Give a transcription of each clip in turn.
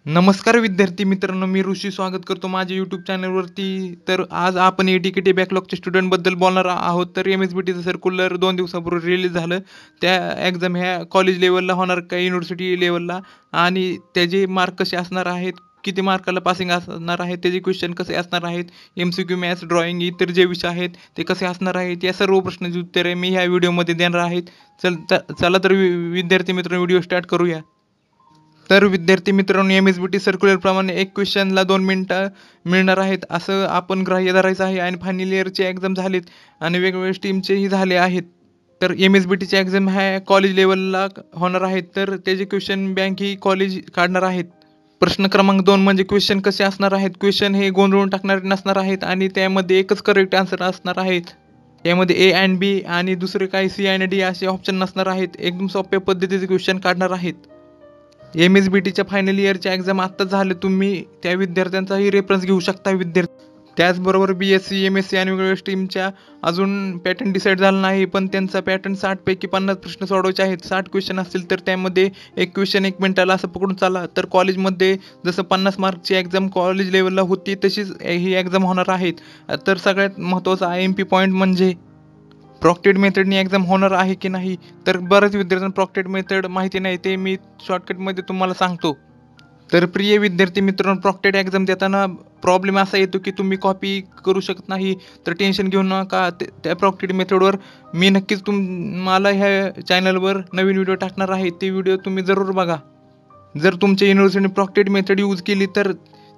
नमस्कार विद्यार्थी मित्रांनो, मी ऋषी स्वागत करतो माझ्या यूट्यूब चॅनलवरती. तर आज आपण ए-टी-के-टी बॅकलॉगच्या स्टुडंटबद्दल बोलणार आहोत. तर एम-एस-बी-टीचं सर्क्युलर 2 दिवसापूर्वी रिलीज झालं. त्या एक्झाम ह्या कॉलेज लेव्हलला होणार का युनिव्हर्सिटी लेव्हलला, आणि त्याचे मार्क कसे असणार आहेत, किती मार्काला पासिंग असणार आहे, त्याचे क्वेश्चन कसे असणार आहेत, MCQ, मॅथ्स, ड्रॉइंग इतर जे विषय आहेत ते कसे असणार आहेत, या सर्व प्रश्नांची उत्तरे मी ह्या व्हिडिओमध्ये देणार आहेत. चला तर विद्यार्थी मित्रांनो, व्हिडिओ स्टार्ट करूया. तर विद्यार्थी मित्रांनो, एम-एस-बी-टी सर्क्युलरप्रमाणे एक क्वेश्चनला 2 मिनिटं मिळणार आहेत, असं आपण ग्राह्य धरायचं आहे. आणि फायनल इयरचे एक्झाम झालेत आणि वेगवेगळ्या स्ट्रीमचेही झाले आहेत. तर एम-एस-बी-टीची एक्झाम ह्या कॉलेज लेव्हलला होणार आहेत. तर त्याचे क्वेश्चन बँक ही कॉलेज काढणार आहेत. प्रश्न क्रमांक 2 म्हणजे क्वेश्चन कसे असणार आहेत. क्वेश्चन हे गोंधळून टाकणारे नसणार आहेत आणि त्यामध्ये एकच करेक्ट आन्सर असणार आहेत. त्यामध्ये ए अँड बी आणि दुसरे काही सी आणि डी असे ऑप्शन नसणार आहेत. एकदम सोप्या पद्धतीचे क्वेश्चन काढणार आहेत. एम-एस-बी-टीच्या फायनल इयरच्या एक्झाम आत्ताच झाले. तुम्ही त्या विद्यार्थ्यांचाही रेफरन्स घेऊ शकता विद्यार्थी. त्याचबरोबर BSc, MSc आणि वेगवेगळ्या स्ट्रीमच्या अजून पॅटर्न डिसाईड झाला नाही, पण त्यांचा पॅटर्न 60 पैकी 50 प्रश्न सोडवायचे आहेत. 60 क्वेश्चन असतील तर त्यामध्ये एक क्वेश्चन 1 मिनिटाला असं पकडून चाला. तर कॉलेजमध्ये जसं 50 मार्कची एक्झाम कॉलेज लेवलला होती तशीच ही एक्झाम होणार आहेत. तर सगळ्यात महत्त्वाचा IMP पॉईंट म्हणजे प्रॉक्टेड मेथडनी एक्झाम होणार आहे की नाही. तर बऱ्याच विद्यार्थ्यांना प्रॉक्टेड मेथड माहिती नाही, ते मी शॉर्टकटमध्ये तुम्हाला सांगतो. तर प्रिय विद्यार्थी मित्रांनो, प्रॉक्टेड एक्झाम देताना प्रॉब्लेम असा येतो की तुम्ही कॉपी करू शकत नाही. तर टेन्शन घेऊ नका. त्या प्रॉक्टेड मेथडवर मी नक्कीच तुम्हाला ह्या चॅनलवर नवीन व्हिडिओ टाकणार आहे. ते व्हिडिओ तुम्ही जरूर बघा. जर तुमच्या युनिव्हर्सिटीने प्रॉक्टेड मेथड यूज केली तर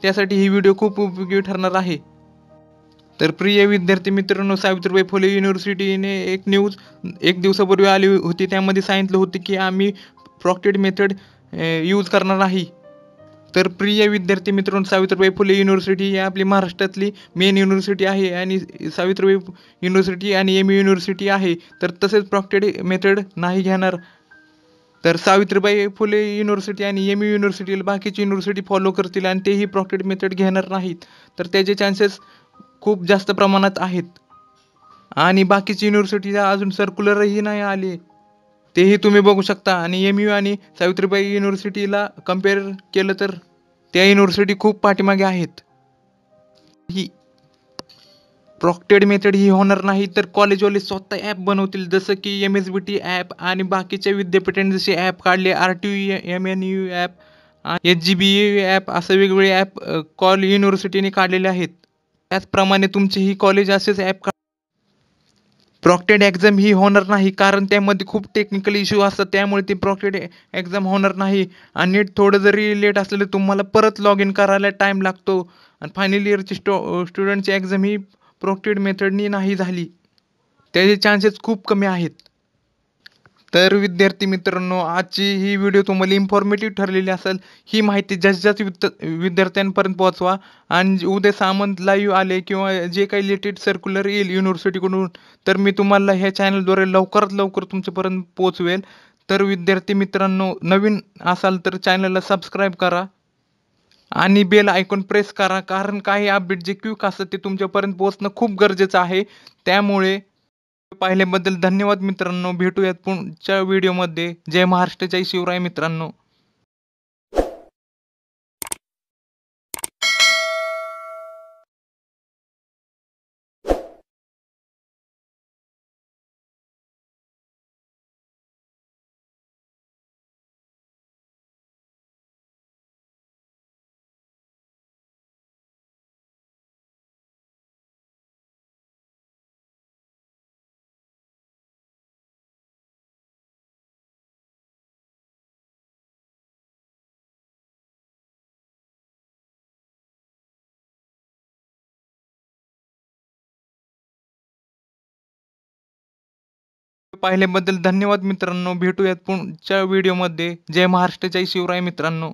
त्यासाठी ही व्हिडिओ खूप उपयोगी ठरणार आहे. तर प्रिय विद्यार्थी मित्रांनो, सावित्रीबाई फुले युनिव्हर्सिटीने एक न्यूज 1 दिवसापूर्वी आली होती. त्यामध्ये सांगितलं होतं की आम्ही प्रॉक्टेड मेथड यूज करणार नाही. तर प्रिय विद्यार्थी मित्रांनो, सावित्रीबाई फुले युनिव्हर्सिटी ही आपली महाराष्ट्रातली मेन युनिव्हर्सिटी आहे आणि सावित्रीबाई युनिव्हर्सिटी आणि MU युनिव्हर्सिटी आहे. तर तसेच प्रॉक्टेड मेथड नाही घेणार. तर सावित्रीबाई फुले युनिव्हर्सिटी आणि MU युनिव्हर्सिटीला बाकीची युनिव्हर्सिटी फॉलो करतील आणि तेही प्रॉक्टेड मेथड घेणार नाहीत. तर त्याचे चान्सेस खूप जास्त प्रमाणात आहेत. आणि बाकीची युनिव्हर्सिटीला अजून सर्क्युलरही नाही आले, तेही तुम्ही बघू शकता. आणि MU आणि सावित्रीबाई युनिव्हर्सिटीला कम्पेअर केलं तर त्या युनिव्हर्सिटी खूप पाठीमागे आहेत. ही प्रॉक्टेड मेथड ही होणार नाही. तर कॉलेजवाले स्वतः ॲप बनवतील, जसं की MSBT ॲप आणि बाकीच्या विद्यापीठांनी जसे ॲप काढले, RTU, MNU app, HGBU app, असं वेगवेगळे ॲप युनिव्हर्सिटीने काढलेले आहेत. त्याचप्रमाणे तुमचेही कॉलेज असेच ॲप. प्रॉक्टेड एक्झाम ही होणार नाही, कारण त्यामध्ये खूप टेक्निकल इश्यू असतात. त्यामुळे ती प्रॉक्टेड एक्झाम होणार नाही. आणि नीट थोडं जरी लेट असलं तर तुम्हाला परत लॉग इन करायला टाईम लागतो. आणि फायनल इयरची स्टुडंटची एक्झाम ही प्रॉक्टेड मेथडनी नाही झाली, त्याचे चान्सेस खूप कमी आहेत. तर विद्यार्थी मित्रांनो, आजची ही व्हिडिओ तुम्हाला इन्फॉर्मेटिव्ह ठरलेली असेल. ही माहिती जास्तीत जास्त विद्यार्थ्यांपर्यंत पोहोचवा. आणि उद्या सामंत लाईव्ह आले किंवा जे काही लेटेस्ट सर्क्युलर येईल युनिव्हर्सिटीकडून, तर मी तुम्हाला ह्या चॅनलद्वारे लवकरात लवकर तुमच्यापर्यंत पोहोचवेल. तर विद्यार्थी मित्रांनो, नवीन असाल तर चॅनलला सबस्क्राईब करा आणि बेल आयकॉन प्रेस करा, कारण काही अपडेट जे क्विक असतात ते तुमच्यापर्यंत पोहोचणं खूप गरजेचं आहे. त्यामुळे पाहिल्याबद्दल धन्यवाद मित्रांनो. भेटूयात पुढच्या व्हिडिओमध्ये. जय महाराष्ट्र, जय शिवराय मित्रांनो. पाहिल्याबद्दल धन्यवाद मित्रांनो. भेटूयात पुढच्या व्हिडिओमध्ये. जय महाराष्ट्र, जय शिवराय मित्रांनो.